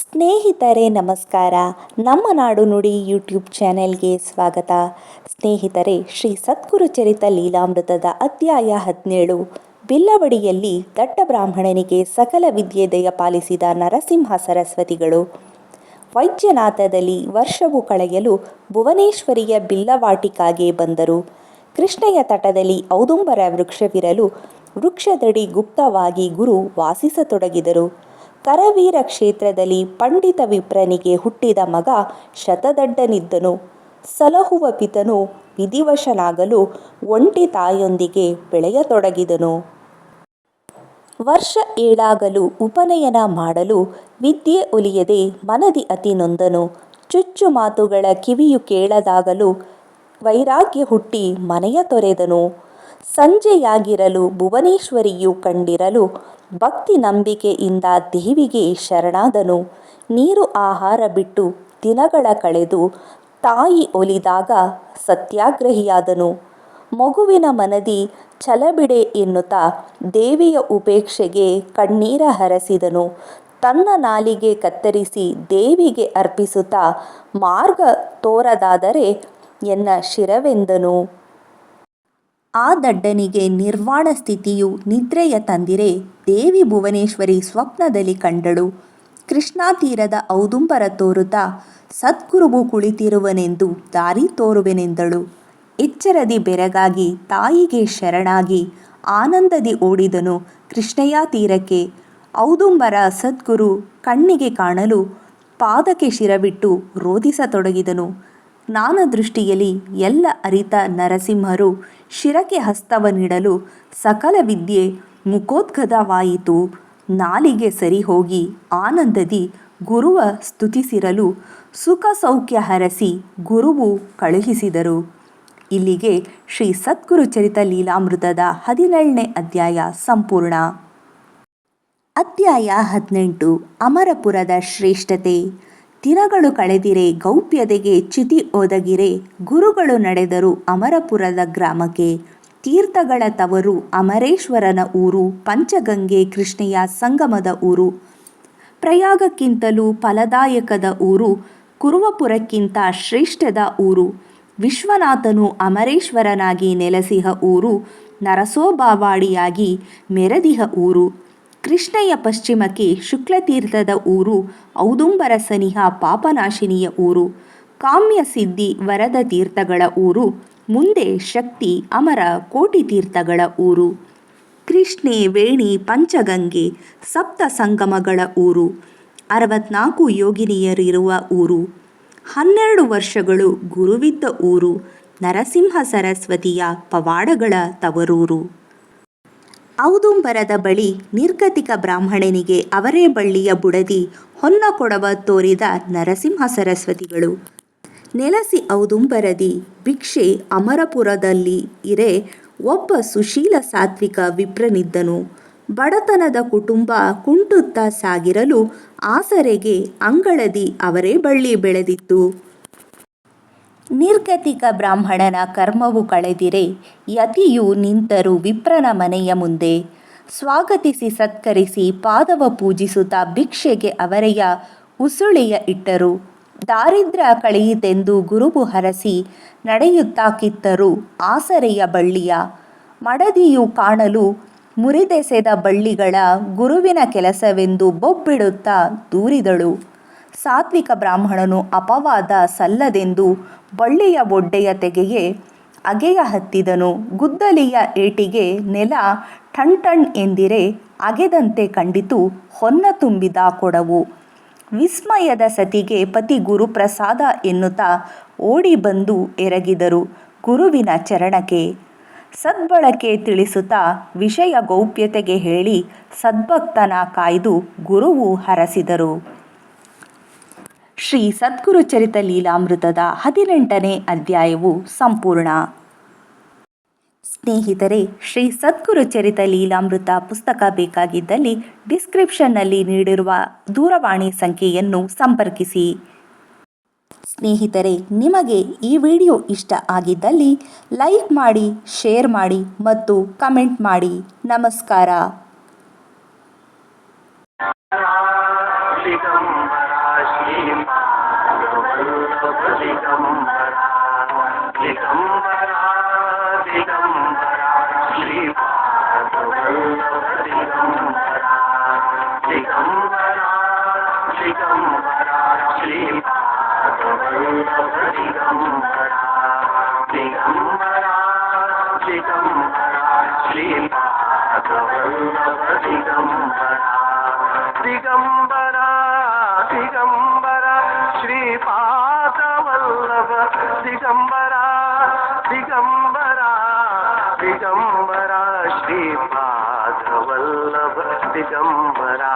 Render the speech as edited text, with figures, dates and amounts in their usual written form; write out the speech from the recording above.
ಸ್ನೇಹಿತರೆ ನಮಸ್ಕಾರ. ನಮ್ಮ ನಾಡು ನುಡಿ ಯೂಟ್ಯೂಬ್ ಚಾನೆಲ್ಗೆ ಸ್ವಾಗತ. ಸ್ನೇಹಿತರೆ, ಶ್ರೀ ಸದ್ಗುರು ಚರಿತ ಲೀಲಾಮೃತದ ಅಧ್ಯಾಯ 17 ಬಿಲ್ಲವಡಿಯಲ್ಲಿ ದಟ್ಟ ಬ್ರಾಹ್ಮಣನಿಗೆ ಸಕಲ ವಿದ್ಯೆ ದಯಪಾಲಿಸಿದ ನರಸಿಂಹ ಸರಸ್ವತಿಗಳು. ವೈದ್ಯನಾಥದಲ್ಲಿ ವರ್ಷವು ಕಳೆಯಲು ಭುವನೇಶ್ವರಿಯ ಬಿಲ್ಲವಾಟಿಕಾಗೆ ಬಂದರು. ಕೃಷ್ಣೆಯ ತಟದಲ್ಲಿ ಔದುಂಬರ ವೃಕ್ಷವಿರಲು ವೃಕ್ಷದಡಿ ಗುಪ್ತವಾಗಿ ಗುರು ವಾಸಿಸತೊಡಗಿದರು. ಕರವೀರ ಕ್ಷೇತ್ರದಲ್ಲಿ ಪಂಡಿತ ವಿಪ್ರನಿಗೆ ಹುಟ್ಟಿದ ಮಗ ಶತದಡ್ಡನಿದ್ದನು. ಸಲಹುವ ಪಿತನು ವಿಧಿವಶನಾಗಲು ಒಂಟಿ ತಾಯೊಂದಿಗೆ ಬೆಳೆಯತೊಡಗಿದನು. ವರ್ಷ 7 ಉಪನಯನ ಮಾಡಲು ವಿದ್ಯೆ ಒಲಿಯದೆ ಮನದಿ ಅತಿ ನೊಂದನು. ಚುಚ್ಚು ಮಾತುಗಳ ಕಿವಿಯು ಕೇಳದಾಗಲು ವೈರಾಗ್ಯ ಹುಟ್ಟಿ ಮನೆಯ ತೊರೆದನು. ಸಂಜೆಯಾಗಿರಲು ಭುವನೇಶ್ವರಿಯು ಕಂಡಿರಲು ಭಕ್ತಿ ನಂಬಿಕೆಯಿಂದ ದೇವಿಗೆ ಶರಣಾದನು. ನೀರು ಆಹಾರ ಬಿಟ್ಟು ದಿನಗಳ ಕಳೆದು ತಾಯಿ ಒಲಿದಾಗ ಸತ್ಯಾಗ್ರಹಿಯಾದನು. ಮಗುವಿನ ಮನದಿ ಛಲಬಿಡೆ ಎನ್ನುತ್ತಾ ದೇವಿಯ ಉಪೇಕ್ಷೆಗೆ ಕಣ್ಣೀರ ಹರಸಿದನು. ತನ್ನ ನಾಲಿಗೆ ಕತ್ತರಿಸಿ ದೇವಿಗೆ ಅರ್ಪಿಸುತ್ತಾ ಮಾರ್ಗ ತೋರದಾದರೆ ಎನ್ನ ಶಿರವೆಂದನು. ಆ ದಡ್ಡನಿಗೆ ನಿರ್ವಾಣ ಸ್ಥಿತಿಯು ನಿದ್ರೆಯ ತಂದಿರೆ ದೇವಿ ಭುವನೇಶ್ವರಿ ಸ್ವಪ್ನದಲ್ಲಿ ಕಂಡಳು. ಕೃಷ್ಣಾ ತೀರದ ಔದುಂಬರ ತೋರುತ್ತಾ ಸದ್ಗುರುವು ಕುಳಿತಿರುವನೆಂದು ದಾರಿ ತೋರುವೆನೆಂದಳು. ಎಚ್ಚರದಿ ಬೆರಗಾಗಿ ತಾಯಿಗೆ ಶರಣಾಗಿ ಆನಂದದಿ ಓಡಿದನು ಕೃಷ್ಣೆಯ ತೀರಕ್ಕೆ. ಔದುಂಬರ ಸದ್ಗುರು ಕಣ್ಣಿಗೆ ಕಾಣಲು ಪಾದಕ್ಕೆ ಶಿರವಿಟ್ಟು ರೋಧಿಸತೊಡಗಿದನು. ಜ್ಞಾನದೃಷ್ಟಿಯಲ್ಲಿ ಎಲ್ಲ ಅರಿತ ನರಸಿಂಹರು ಶಿರಕ್ಕೆ ಹಸ್ತವನ್ನಿಡಲು ಸಕಲ ವಿದ್ಯೆ ಮುಖೋದ್ಗತವಾಯಿತು. ನಾಲಿಗೆ ಸರಿಹೋಗಿ ಆನಂದದಿ ಗುರುವ ಸ್ತುತಿಸಿರಲು ಸುಖ ಸೌಖ್ಯ ಹರಸಿ ಗುರುವು ಕಳುಹಿಸಿದರು. ಇಲ್ಲಿಗೆ ಶ್ರೀ ಸದ್ಗುರು ಚರಿತ ಲೀಲಾಮೃತದ 17ನೇ ಅಧ್ಯಾಯ ಸಂಪೂರ್ಣ. ಅಧ್ಯಾಯ 18 ಅಮರಪುರದ ಶ್ರೇಷ್ಠತೆ. ದಿನಗಳು ಕಳೆದಿರೆ ಗೌಪ್ಯತೆಗೆ ಚ್ಯುತಿ ಒದಗಿರೆ ಗುರುಗಳು ನಡೆದರು ಅಮರಪುರದ ಗ್ರಾಮಕ್ಕೆ. ತೀರ್ಥಗಳ ತವರು ಅಮರೇಶ್ವರನ ಊರು, ಪಂಚಗಂಗೆ ಕೃಷ್ಣೆಯ ಸಂಗಮದ ಊರು. ಪ್ರಯಾಗಕ್ಕಿಂತಲೂ ಫಲದಾಯಕದ ಊರು, ಕುರುವಪುರಕ್ಕಿಂತ ಶ್ರೇಷ್ಠದ ಊರು. ವಿಶ್ವನಾಥನು ಅಮರೇಶ್ವರನಾಗಿ ನೆಲೆಸಿಹ ಊರು, ನರಸೋಬವಾಡಿಯಾಗಿ ಮೆರೆದಿಹ ಊರು. ಕೃಷ್ಣೆಯ ಪಶ್ಚಿಮಕ್ಕೆ ಶುಕ್ಲತೀರ್ಥದ ಊರು, ಔದುಂಬರ ಸನಿಹ ಪಾಪನಾಶಿನಿಯ ಊರು. ಕಾಮ್ಯ ಸಿದ್ಧಿ ವರದ ತೀರ್ಥಗಳ ಊರು, ಮುಂದೆ ಶಕ್ತಿ ಅಮರ ಕೋಟಿ ತೀರ್ಥಗಳ ಊರು. ಕೃಷ್ಣೆ ವೇಣಿ ಪಂಚಗಂಗೆ ಸಪ್ತ ಸಂಗಮಗಳ ಊರು. 64 ಯೋಗಿನಿಯರಿರುವ ಊರು. 12 ವರ್ಷಗಳು ಗುರುವಿದ್ದ ಊರು. ನರಸಿಂಹ ಸರಸ್ವತಿಯ ಪವಾಡಗಳ ತವರೂರು. ಔದುಂಬರದ ಬಳಿ ನಿರ್ಗತಿಕ ಬ್ರಾಹ್ಮಣನಿಗೆ ಅವರೇ ಬಳ್ಳಿಯ ಬುಡದಿ ಹೊನ್ನ ಕೊಡವ ತೋರಿದ ನರಸಿಂಹ ಸರಸ್ವತಿಗಳು. ನೆಲಸಿ ಔದುಂಬರದಿ ಭಿಕ್ಷೆ ಅಮರಪುರದಲ್ಲಿ ಇರೆ ಒಬ್ಬ ಸುಶೀಲ ಸಾತ್ವಿಕ ವಿಪ್ರನಿದ್ದನು. ಬಡತನದ ಕುಟುಂಬ ಕುಂಟುತ್ತಾ ಸಾಗಿರಲು ಆಸರೆಗೆ ಅಂಗಳದಿ ಅವರೇ ಬಳ್ಳಿ ಬೆಳೆದಿತ್ತು. ನಿರ್ಗತಿಕ ಬ್ರಾಹ್ಮಣನ ಕರ್ಮವು ಕಳೆದಿರೆ ಯತಿಯು ನಿಂತರು ವಿಪ್ರನ ಮನೆಯ ಮುಂದೆ. ಸ್ವಾಗತಿಸಿ ಸತ್ಕರಿಸಿ ಪಾದವ ಪೂಜಿಸುತ್ತಾ ಭಿಕ್ಷೆಗೆ ಅವರೆಯ ಉಸುಳೆಯ ಇಟ್ಟರು. ದಾರಿದ್ರ್ಯ ಕಳೆಯಿತೆಂದು ಗುರುವು ಹರಸಿ ನಡೆಯುತ್ತಾ ಕಿತ್ತರು ಆಸರೆಯ ಬಳ್ಳಿಯ. ಮಡದಿಯು ಕಾಣಲು ಮುರಿದೆಸೆದ ಬಳ್ಳಿಗಳ ಗುರುವಿನ ಕೆಲಸವೆಂದು ಬೊಬ್ಬಿಡುತ್ತಾ ದೂರಿದಳು. ಸಾತ್ವಿಕ ಬ್ರಾಹ್ಮಣನು ಅಪವಾದ ಸಲ್ಲದೆಂದು ಬಳ್ಳಿಯ ಒಡ್ಡೆಯ ತೆಗೆಗೆ ಅಗೆಯ ಹತ್ತಿದನು. ಗುದ್ದಲಿಯ ಏಟಿಗೆ ನೆಲ ಟಣ್ ಟಣ್ ಎಂದಿರೆ ಅಗೆದಂತೆ ಕಂಡಿತು ಹೊನ್ನ ತುಂಬಿದ ಕೊಡವು. ವಿಸ್ಮಯದ ಸತಿಗೆ ಪತಿ ಗುರುಪ್ರಸಾದ ಎನ್ನುತ್ತಾ ಓಡಿ ಬಂದು ಎರಗಿದರು ಗುರುವಿನ ಚರಣಕ್ಕೆ. ಸದ್ಬಳಕೆ ತಿಳಿಸುತ್ತಾ ವಿಷಯ ಗೌಪ್ಯತೆಗೆ ಹೇಳಿ ಸದ್ಭಕ್ತನ ಕಾಯ್ದು ಗುರುವು ಹರಸಿದರು. ಶ್ರೀ ಸದ್ಗುರು ಚರಿತ ಲೀಲಾಮೃತದ 18ನೇ ಅಧ್ಯಾಯವು ಸಂಪೂರ್ಣ. ಸ್ನೇಹಿತರೆ, ಶ್ರೀ ಸದ್ಗುರು ಚರಿತ ಲೀಲಾಮೃತ ಪುಸ್ತಕ ಬೇಕಾಗಿದ್ದಲ್ಲಿ ಡಿಸ್ಕ್ರಿಪ್ಷನ್ನಲ್ಲಿ ನೀಡಿರುವ ದೂರವಾಣಿ ಸಂಖ್ಯೆಯನ್ನು ಸಂಪರ್ಕಿಸಿ. ಸ್ನೇಹಿತರೆ, ನಿಮಗೆ ಈ ವಿಡಿಯೋ ಇಷ್ಟ ಆಗಿದ್ದಲ್ಲಿ ಲೈಕ್ ಮಾಡಿ, ಶೇರ್ ಮಾಡಿ ಮತ್ತು ಕಮೆಂಟ್ ಮಾಡಿ. ನಮಸ್ಕಾರ. श्रीपादवल्लभ दिगंबरा दिगंबरा दिगंबरा श्रीपादवल्लभ दिगंबरा दिगंबरा दिगंबरा श्रीपादवल्लभ दिगंबरा दिगंबरा दिगंबरा श्रीपादवल्लभ दिगंबरा दिगंबरा दिगंबरा श्रीपादवल्लभ दिगंबरा दिगंबरा दिगंबरा श्रीपादवल्लभ दिगंबरा